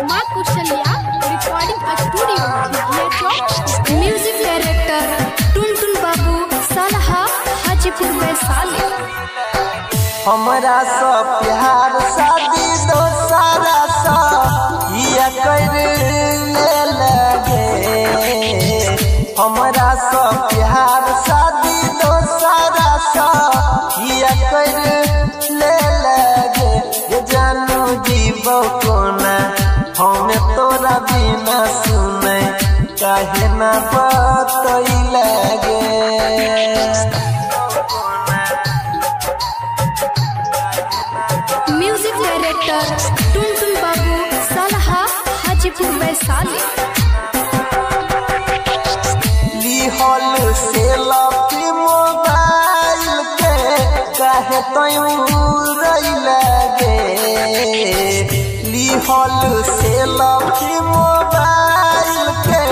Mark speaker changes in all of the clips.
Speaker 1: माँ कुशल्या recording studio music director टुनटुन बाबू सलहा हाजीपुर वैशाली।
Speaker 2: हमरा सा प्यार शादी दोसारा सा किया कर ले लगे। हमरा सा प्यार शादी दोसारा सा किया कर ले लगे। ये जानू जीवो कोना हमें तोरा बिना सुने काहे ना बतई लगे।
Speaker 1: म्यूजिक डायरेक्टर टुनटुन बाबू सलहा हाजीपुर वैशाली।
Speaker 2: लिहल से लपी मोबाइल के काहे तयू रही लगे। लिहल से लपी मोबाइल के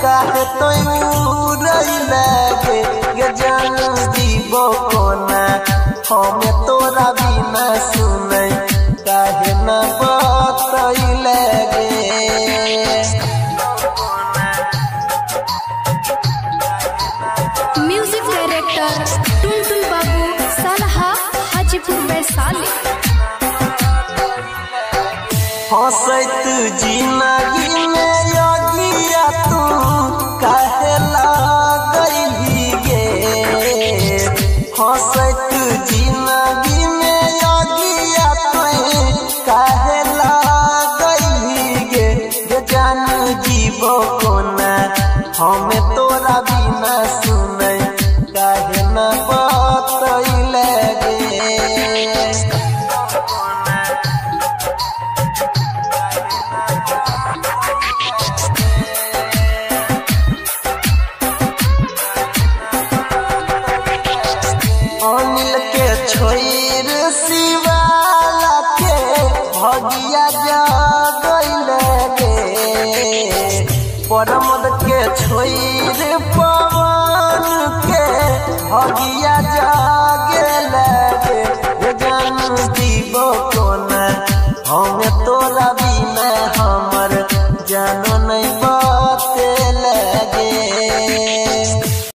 Speaker 2: काहे तयू रही लगे। ये जानू जीवो कोना हमें तोरा बिना सुने काहे ना बतई लगे।
Speaker 1: म्यूजिक डायरेक्टर टुनटुन बाबू सलहा हाजीपुर वैशाली।
Speaker 2: हंसत जिंदगी में योगिया तू काहे लगई गे। हंसत जिंदगी में योगिया तू काहे लगई गे। ये जानू जीवो कोना हमें तोरा बिना सुने काहे ना बतई लगे। अनिल के छोर शिवाला के भगिया जगल गे। परमद के छोर पवन के भगिया जग